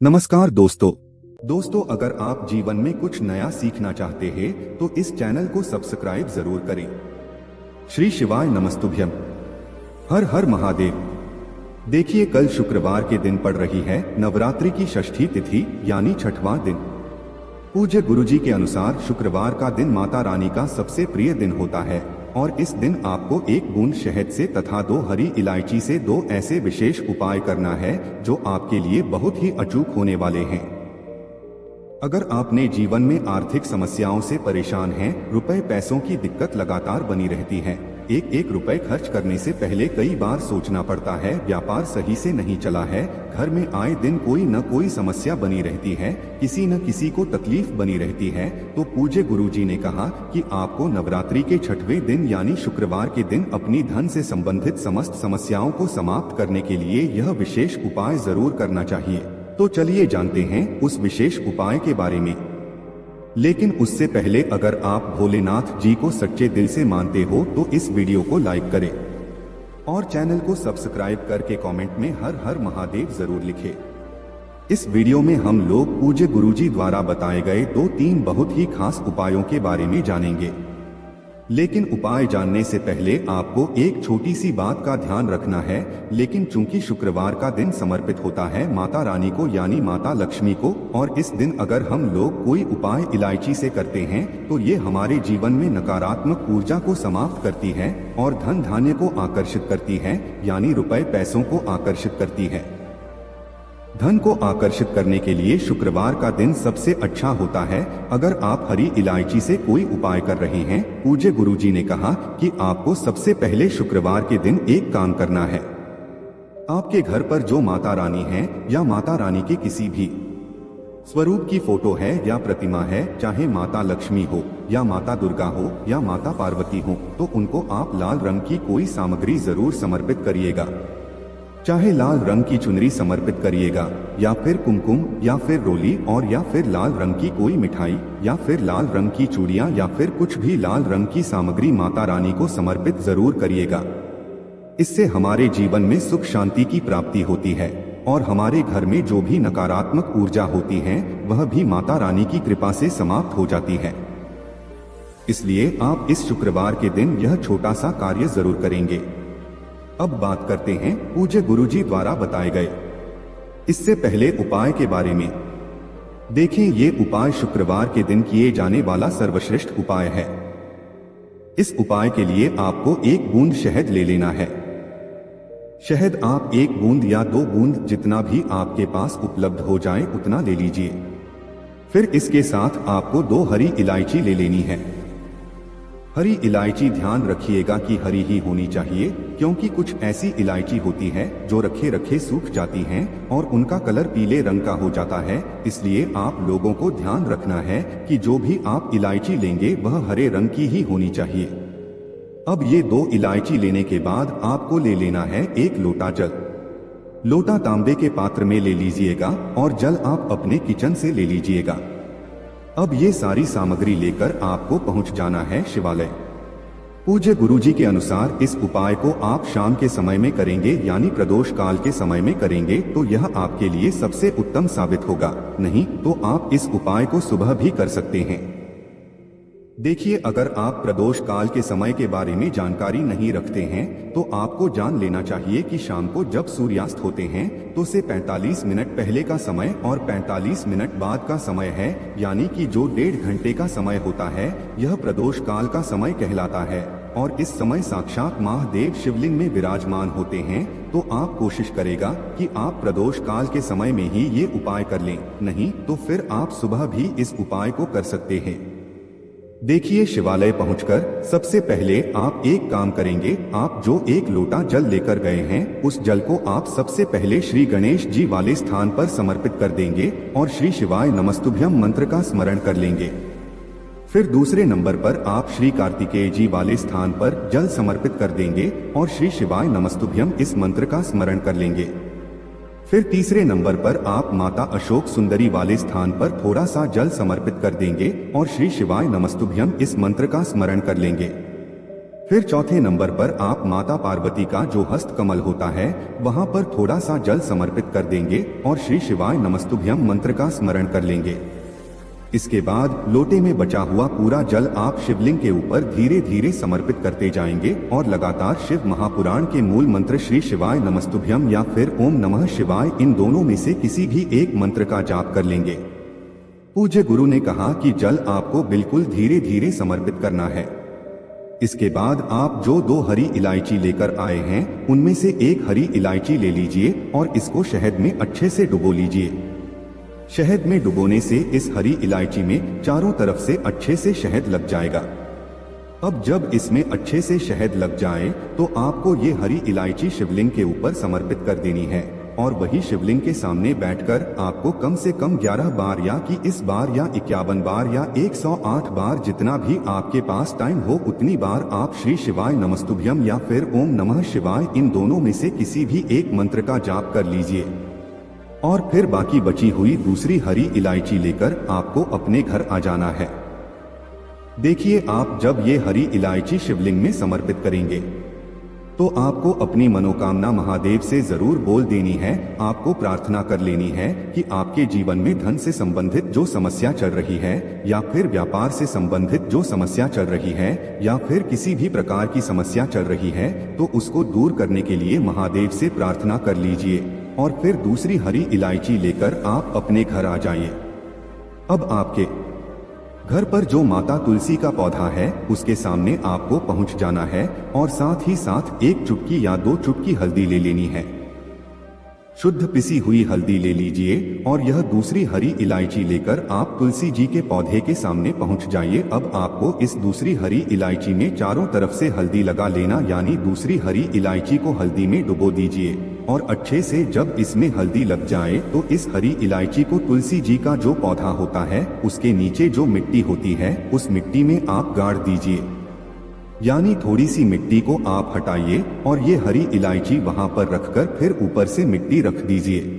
नमस्कार दोस्तों अगर आप जीवन में कुछ नया सीखना चाहते हैं तो इस चैनल को सब्सक्राइब जरूर करें। श्री शिवाय नमस्तुभ्यम। हर हर महादेव। देखिए, कल शुक्रवार के दिन पड़ रही है नवरात्रि की षष्ठी तिथि यानी छठवां दिन। पूज्य गुरुजी के अनुसार शुक्रवार का दिन माता रानी का सबसे प्रिय दिन होता है और इस दिन आपको एक बूंद शहद से तथा 2 हरी इलायची से 2 ऐसे विशेष उपाय करना है जो आपके लिए बहुत ही अचूक होने वाले हैं। अगर आपने जीवन में आर्थिक समस्याओं से परेशान हैं, रुपए पैसों की दिक्कत लगातार बनी रहती है, एक एक रुपए खर्च करने से पहले कई बार सोचना पड़ता है, व्यापार सही से नहीं चला है, घर में आए दिन कोई न कोई समस्या बनी रहती है, किसी न किसी को तकलीफ बनी रहती है, तो पूज्य गुरुजी ने कहा कि आपको नवरात्रि के छठवें दिन यानी शुक्रवार के दिन अपनी धन से संबंधित समस्त समस्याओं को समाप्त करने के लिए यह विशेष उपाय जरूर करना चाहिए। तो चलिए जानते हैं उस विशेष उपाय के बारे में। लेकिन उससे पहले अगर आप भोलेनाथ जी को सच्चे दिल से मानते हो तो इस वीडियो को लाइक करें और चैनल को सब्सक्राइब करके कमेंट में हर हर महादेव जरूर लिखें। इस वीडियो में हम लोग पूज्य गुरुजी द्वारा बताए गए 2-3 बहुत ही खास उपायों के बारे में जानेंगे। लेकिन उपाय जानने से पहले आपको एक छोटी सी बात का ध्यान रखना है। लेकिन चूंकि शुक्रवार का दिन समर्पित होता है माता रानी को यानी माता लक्ष्मी को, और इस दिन अगर हम लोग कोई उपाय इलायची से करते हैं तो ये हमारे जीवन में नकारात्मक ऊर्जा को समाप्त करती है और धन धान्य को आकर्षित करती है यानी रुपए पैसों को आकर्षित करती है। धन को आकर्षित करने के लिए शुक्रवार का दिन सबसे अच्छा होता है। अगर आप हरी इलायची से कोई उपाय कर रहे हैं, पूज्य गुरुजी ने कहा कि आपको सबसे पहले शुक्रवार के दिन एक काम करना है। आपके घर पर जो माता रानी है या माता रानी के किसी भी स्वरूप की फोटो है या प्रतिमा है, चाहे माता लक्ष्मी हो या माता दुर्गा हो या माता पार्वती हो, तो उनको आप लाल रंग की कोई सामग्री जरूर समर्पित करिएगा। चाहे लाल रंग की चुनरी समर्पित करिएगा या फिर कुमकुम या फिर रोली और या फिर लाल रंग की कोई मिठाई या फिर लाल रंग की चूड़ियां या फिर कुछ भी लाल रंग की सामग्री माता रानी को समर्पित जरूर करिएगा। इससे हमारे जीवन में सुख शांति की प्राप्ति होती है और हमारे घर में जो भी नकारात्मक ऊर्जा होती है वह भी माता रानी की कृपा से समाप्त हो जाती है। इसलिए आप इस शुक्रवार के दिन यह छोटा सा कार्य जरूर करेंगे। अब बात करते हैं पूज्य गुरुजी द्वारा बताए गए इससे पहले उपाय के बारे में। देखें, ये उपाय शुक्रवार के दिन किए जाने वाला सर्वश्रेष्ठ उपाय है। इस उपाय के लिए आपको 1 बूंद शहद ले लेना है। शहद आप 1 बूंद या 2 बूंद जितना भी आपके पास उपलब्ध हो जाए उतना ले लीजिए। फिर इसके साथ आपको 2 हरी इलायची ले लेनी है। हरी इलायची ध्यान रखिएगा कि हरी ही होनी चाहिए, क्योंकि कुछ ऐसी इलायची होती है जो रखे रखे सूख जाती हैं और उनका कलर पीले रंग का हो जाता है। इसलिए आप लोगों को ध्यान रखना है कि जो भी आप इलायची लेंगे वह हरे रंग की ही होनी चाहिए। अब ये 2 इलायची लेने के बाद आपको ले लेना है 1 लोटा जल। लोटा तांबे के पात्र में ले लीजिएगा और जल आप अपने किचन से ले लीजिएगा। अब ये सारी सामग्री लेकर आपको पहुंच जाना है शिवालय। पूज्य गुरुजी के अनुसार इस उपाय को आप शाम के समय में करेंगे यानी प्रदोष काल के समय में करेंगे तो यह आपके लिए सबसे उत्तम साबित होगा। नहीं तो आप इस उपाय को सुबह भी कर सकते हैं। देखिए, अगर आप प्रदोष काल के समय के बारे में जानकारी नहीं रखते हैं तो आपको जान लेना चाहिए कि शाम को जब सूर्यास्त होते हैं तो से 45 मिनट पहले का समय और 45 मिनट बाद का समय है, यानी कि जो 1.5 घंटे का समय होता है यह प्रदोष काल का समय कहलाता है। और इस समय साक्षात महादेव शिवलिंग में विराजमान होते हैं। तो आप कोशिश करेगा कि आप प्रदोष काल के समय में ही ये उपाय कर लें, नहीं तो फिर आप सुबह भी इस उपाय को कर सकते हैं। देखिए, शिवालय पहुंचकर सबसे पहले आप एक काम करेंगे। आप जो 1 लोटा जल लेकर गए हैं उस जल को आप सबसे पहले श्री गणेश जी वाले स्थान पर समर्पित कर देंगे और श्री शिवाय नमस्तुभ्यम मंत्र का स्मरण कर लेंगे। फिर दूसरे नंबर पर आप श्री कार्तिकेय जी वाले स्थान पर जल समर्पित कर देंगे और श्री शिवाय नमस्तुभ्यम इस मंत्र का स्मरण कर लेंगे। फिर तीसरे नंबर पर आप माता अशोक सुंदरी वाले स्थान पर थोड़ा सा जल समर्पित कर देंगे और श्री शिवाय नमस्तुभ्यम इस मंत्र का स्मरण कर लेंगे। फिर चौथे नंबर पर आप माता पार्वती का जो हस्त कमल होता है वहां पर थोड़ा सा जल समर्पित कर देंगे और श्री शिवाय नमस्तुभ्यम मंत्र का स्मरण कर लेंगे। इसके बाद लोटे में बचा हुआ पूरा जल आप शिवलिंग के ऊपर धीरे धीरे समर्पित करते जाएंगे और लगातार शिव महापुराण के मूल मंत्र श्री शिवाय नमस्तुभ्यम या फिर ओम नमः शिवाय इन दोनों में से किसी भी एक मंत्र का जाप कर लेंगे। पूज्य गुरु ने कहा कि जल आपको बिल्कुल धीरे धीरे समर्पित करना है। इसके बाद आप जो 2 हरी इलायची लेकर आए हैं उनमें से एक हरी इलायची ले लीजिए और इसको शहद में अच्छे से डुबो लीजिए। शहद में डुबोने से इस हरी इलायची में चारों तरफ से अच्छे से शहद लग जाएगा। अब जब इसमें अच्छे से शहद लग जाए तो आपको ये हरी इलायची शिवलिंग के ऊपर समर्पित कर देनी है और वही शिवलिंग के सामने बैठकर आपको कम से कम 11 बार या कि इस बार या 51 बार या 108 बार जितना भी आपके पास टाइम हो उतनी बार आप श्री शिवाय नमस्तुभ्यम या फिर ओम नमः शिवाय इन दोनों में से किसी भी एक मंत्र का जाप कर लीजिए और फिर बाकी बची हुई दूसरी हरी इलायची लेकर आपको अपने घर आ जाना है। देखिए, आप जब ये हरी इलायची शिवलिंग में समर्पित करेंगे तो आपको अपनी मनोकामना महादेव से जरूर बोल देनी है। आपको प्रार्थना कर लेनी है कि आपके जीवन में धन से संबंधित जो समस्या चल रही है या फिर व्यापार से संबंधित जो समस्या चल रही है या फिर किसी भी प्रकार की समस्या चल रही है तो उसको दूर करने के लिए महादेव से प्रार्थना कर लीजिए और फिर दूसरी हरी इलायची लेकर आप अपने घर आ जाइए। अब आपके घर पर जो माता तुलसी का पौधा है उसके सामने आपको पहुंच जाना है और साथ ही साथ 1 चुटकी या 2 चुटकी हल्दी ले लेनी है। शुद्ध पिसी हुई हल्दी ले लीजिए और यह दूसरी हरी इलायची लेकर आप तुलसी जी के पौधे के सामने पहुंच जाइए। अब आपको इस दूसरी हरी इलायची में चारों तरफ से हल्दी लगा लेना, यानी दूसरी हरी इलायची को हल्दी में डुबो दीजिए और अच्छे से जब इसमें हल्दी लग जाए तो इस हरी इलायची को तुलसी जी का जो पौधा होता है उसके नीचे जो मिट्टी होती है उस मिट्टी में आप गाड़ दीजिए, यानी थोड़ी सी मिट्टी को आप हटाइए और ये हरी इलायची वहां पर रखकर फिर ऊपर से मिट्टी रख दीजिए।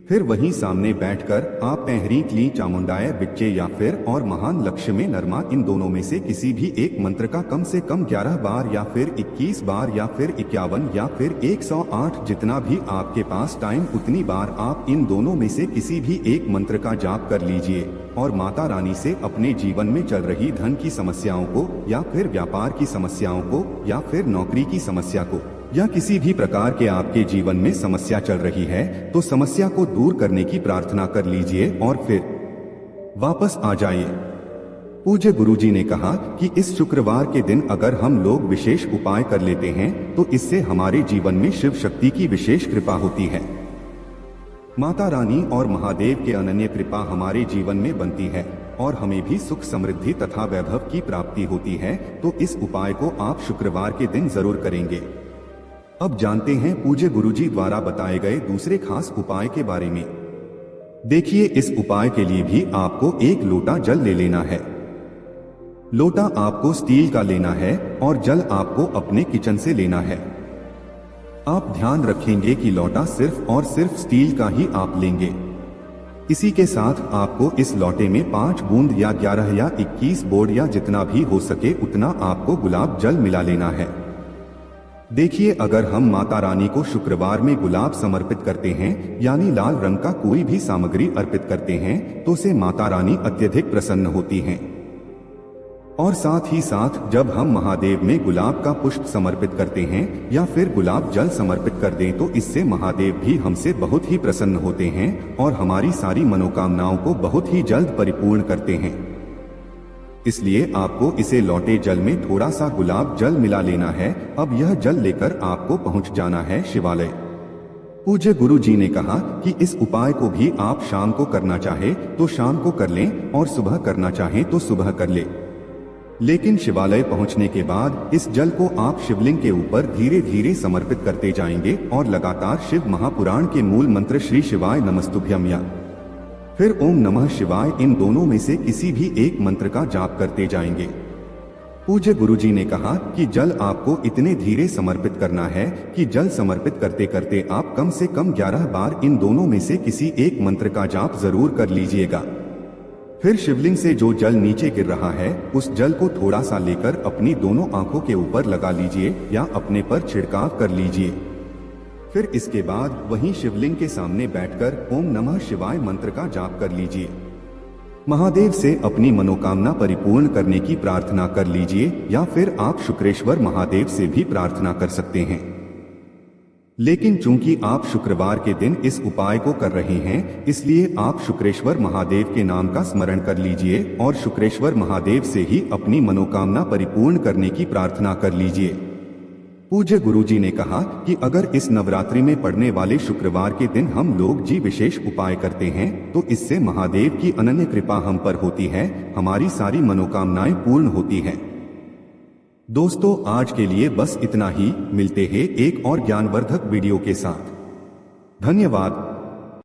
फिर वहीं सामने बैठकर आप ऐहरी क्ली चामुंडाय बिच्चे या फिर और महान लक्ष्य में नरमा इन दोनों में से किसी भी एक मंत्र का कम से कम 11 बार या फिर 21 बार या फिर 51 या फिर 108 जितना भी आपके पास टाइम उतनी बार आप इन दोनों में से किसी भी एक मंत्र का जाप कर लीजिए और माता रानी से अपने जीवन में चल रही धन की समस्याओं को या फिर व्यापार की समस्याओं को या फिर नौकरी की समस्या को या किसी भी प्रकार के आपके जीवन में समस्या चल रही है तो समस्या को दूर करने की प्रार्थना कर लीजिए और फिर वापस आ जाइए। पूज्य गुरुजी ने कहा कि इस शुक्रवार के दिन अगर हम लोग विशेष उपाय कर लेते हैं तो इससे हमारे जीवन में शिव शक्ति की विशेष कृपा होती है। माता रानी और महादेव के अनन्य कृपा हमारे जीवन में बनती है और हमें भी सुख समृद्धि तथा वैभव की प्राप्ति होती है। तो इस उपाय को आप शुक्रवार के दिन जरूर करेंगे। अब जानते हैं पूज्य गुरुजी द्वारा बताए गए दूसरे खास उपाय के बारे में। देखिए, इस उपाय के लिए भी आपको 1 लोटा जल ले लेना है। लोटा आपको स्टील का लेना है और जल आपको अपने किचन से लेना है। आप ध्यान रखेंगे कि लोटा सिर्फ और सिर्फ स्टील का ही आप लेंगे। इसी के साथ आपको इस लोटे में 5 बूंद या 11 या 21 बोर्ड या जितना भी हो सके उतना आपको गुलाब जल मिला लेना है। देखिए, अगर हम माता रानी को शुक्रवार में गुलाब समर्पित करते हैं यानी लाल रंग का कोई भी सामग्री अर्पित करते हैं तो से माता रानी अत्यधिक प्रसन्न होती हैं। और साथ ही साथ जब हम महादेव में गुलाब का पुष्प समर्पित करते हैं या फिर गुलाब जल समर्पित कर दें तो इससे महादेव भी हमसे बहुत ही प्रसन्न होते हैं और हमारी सारी मनोकामनाओं को बहुत ही जल्द परिपूर्ण करते हैं। इसलिए आपको इसे लौटे जल में थोड़ा सा गुलाब जल मिला लेना है। अब यह जल लेकर आपको पहुंच जाना है शिवालय। पूज्य गुरु जी ने कहा कि इस उपाय को भी आप शाम को करना चाहे तो शाम को कर लें और सुबह करना चाहें तो सुबह कर ले। लेकिन शिवालय पहुंचने के बाद इस जल को आप शिवलिंग के ऊपर धीरे धीरे समर्पित करते जाएंगे और लगातार शिव महापुराण के मूल मंत्र श्री शिवाय नमस्तुभ्यम या फिर ओम नमः शिवाय इन दोनों में से किसी भी एक मंत्र का जाप करते जाएंगे। पूज्य गुरुजी ने कहा कि जल आपको इतने धीरे समर्पित करना है कि जल समर्पित करते करते आप कम से कम 11 बार इन दोनों में से किसी एक मंत्र का जाप जरूर कर लीजिएगा। फिर शिवलिंग से जो जल नीचे गिर रहा है उस जल को थोड़ा सा लेकर अपनी दोनों आंखों के ऊपर लगा लीजिए या अपने पर छिड़काव कर लीजिए। फिर इसके बाद वहीं शिवलिंग के सामने बैठकर ओम नमः शिवाय मंत्र का जाप कर लीजिए। महादेव से अपनी मनोकामना परिपूर्ण करने की प्रार्थना कर लीजिए या फिर आप शुक्रेश्वर महादेव से भी प्रार्थना कर सकते हैं। लेकिन चूंकि आप शुक्रवार के दिन इस उपाय को कर रहे हैं, इसलिए आप शुक्रेश्वर महादेव के नाम का स्मरण कर लीजिए और शुक्रेश्वर महादेव से ही अपनी मनोकामना परिपूर्ण करने की प्रार्थना कर लीजिए। पूज्य गुरुजी ने कहा कि अगर इस नवरात्रि में पड़ने वाले शुक्रवार के दिन हम लोग जी विशेष उपाय करते हैं तो इससे महादेव की अनन्य कृपा हम पर होती है, हमारी सारी मनोकामनाएं पूर्ण होती हैं। दोस्तों, आज के लिए बस इतना ही। मिलते हैं एक और ज्ञानवर्धक वीडियो के साथ। धन्यवाद।